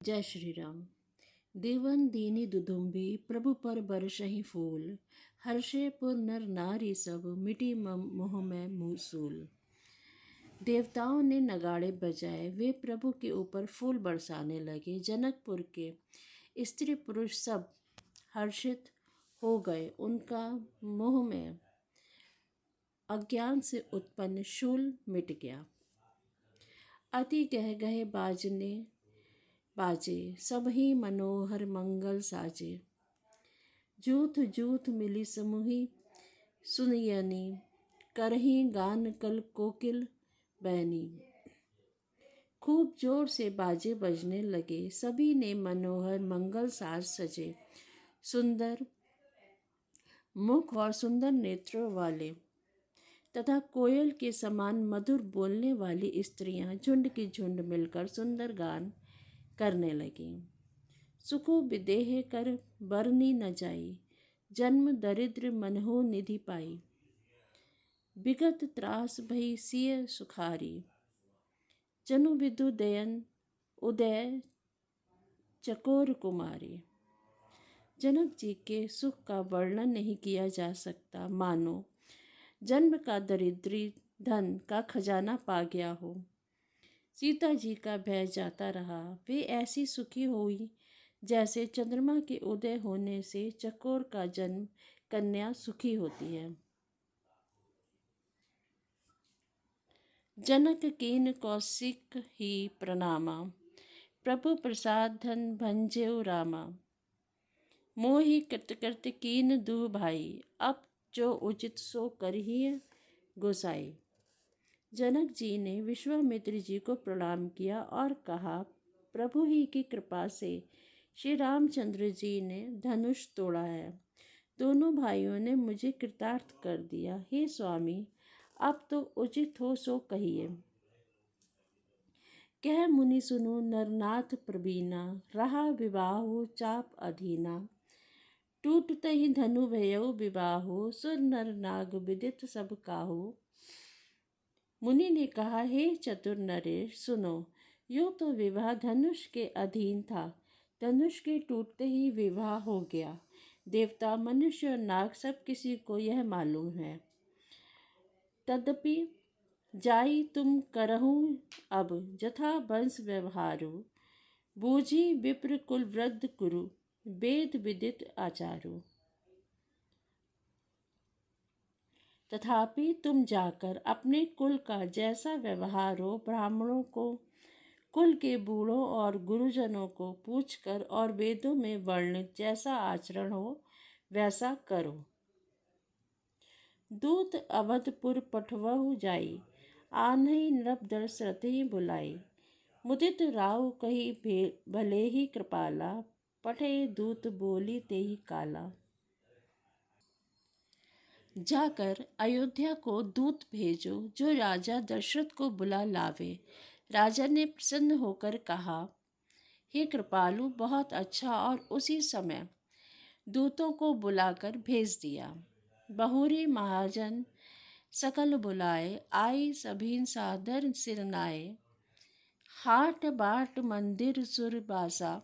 जय श्री राम। देवन दीनी दुदुम्बी प्रभु पर बरसहि फूल, हर्षे पुर नर नारी सब मिटी मोह में मूसूल। देवताओं ने नगाड़े बजाए, वे प्रभु के ऊपर फूल बरसाने लगे। जनकपुर के स्त्री पुरुष सब हर्षित हो गए। उनका मोह में अज्ञान से उत्पन्न शूल मिट गया। अति गह गह बाजे सब ही मनोहर मंगल साजे। जूथ जूथ मिली समूही सुनयनी, करही गान कल कोकिल बैनी। खूब जोर से बाजे बजने लगे। सभी ने मनोहर मंगल साज सजे। सुंदर मुख और सुंदर नेत्रों वाले तथा कोयल के समान मधुर बोलने वाली स्त्रियां झुंड की झुंड मिलकर सुंदर गान करने लगी। सुखो विदेह कर बरनी न जाई, जन्म दरिद्र मनहो निधि पाई। विगत त्रास भई सिय सुखारी, जनु विदु दयन उदय चकोर कुमारी। जनक जी के सुख का वर्णन नहीं किया जा सकता, मानो जन्म का दरिद्री धन का खजाना पा गया हो। सीता जी का भय जाता रहा। वे ऐसी सुखी हुई जैसे चंद्रमा के उदय होने से चकोर का जन्म कन्या सुखी होती है। जनक कीन कौशिक ही प्रणामा, प्रभु प्रसाद धन भंजेउ रामा। मोहि कृत कीन दू भाई, अब जो उचित सो करहिए गोसाई। जनक जी ने विश्वामित्र जी को प्रणाम किया और कहा, प्रभु ही की कृपा से श्री रामचंद्र जी ने धनुष तोड़ा है। दोनों भाइयों ने मुझे कृतार्थ कर दिया। हे स्वामी, अब तो उचित हो सो कहिए। कह मुनि सुनो नरनाथ प्रवीणा, रहा विवाहो चाप अधीना। टूटत ही धनु भयउ विवाहो, सुर नर नाग विदित सब काहू। मुनि ने कहा, हे चतुर नरेश सुनो, यूं तो विवाह धनुष के अधीन था। धनुष के टूटते ही विवाह हो गया। देवता मनुष्य और नाग सब किसी को यह मालूम है। तदपि जाई तुम करहूँ अब जथा वंश व्यवहारो। बूझी विप्र कुल वृद्ध कुरु, वेद विदित आचारो। तथापि तुम जाकर अपने कुल का जैसा व्यवहार हो, ब्राह्मणों को, कुल के बूढ़ों और गुरुजनों को पूछकर और वेदों में वर्णित जैसा आचरण हो वैसा करो। दूत अवधपुर पठवहु जाई, आन्हई नृप दशरथ ही बुलाई। मुदित राव कही भले ही कृपाला, पठे दूत बोली ते ही काला। जाकर अयोध्या को दूत भेजो जो राजा दशरथ को बुला लावे। राजा ने प्रसन्न होकर कहा, हे कृपालु, बहुत अच्छा। और उसी समय दूतों को बुलाकर भेज दिया। बहुरी महाजन सकल बुलाए, आई सभीन सादर सिरनाए। हाट बाट मंदिर सुर बासा,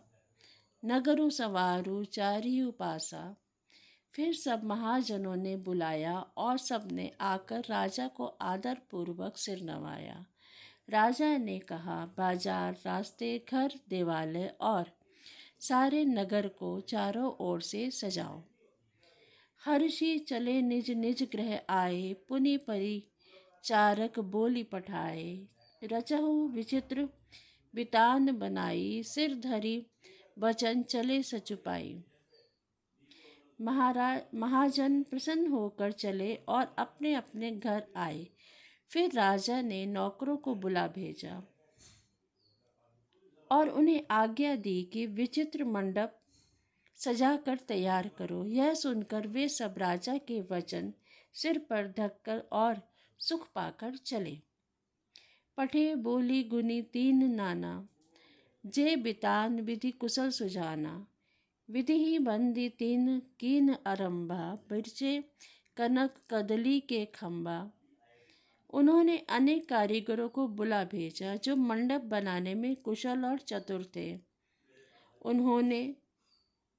नगरु सवारु चारियु पासा। फिर सब महाजनों ने बुलाया और सबने आकर राजा को आदर पूर्वक सिर नवाया। राजा ने कहा, बाजार, रास्ते, घर, देवालय और सारे नगर को चारों ओर से सजाओ। हर्षी चले निज निज गृह आए, पुनि परिचारक बोली पठाए। रचहु विचित्र बितान बनाई, सिर धरी बचन चले सचुपाई। महाजन प्रसन्न होकर चले और अपने अपने घर आए। फिर राजा ने नौकरों को बुला भेजा और उन्हें आज्ञा दी कि विचित्र मंडप सजाकर तैयार करो। यह सुनकर वे सब राजा के वचन सिर पर ढककर और सुख पाकर चले। पठे बोली गुनी तीन नाना, जे बितान विधि कुशल सुजाना। विधि ही बंदी तीन कीन आरंभा, बिरचे कनक कदली के खंबा। उन्होंने अनेक कारीगरों को बुला भेजा जो मंडप बनाने में कुशल और चतुर थे। उन्होंने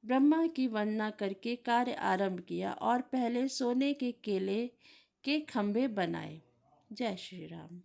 ब्रह्मा की वंदना करके कार्य आरंभ किया और पहले सोने के केले के खंभे बनाए। जय श्री राम।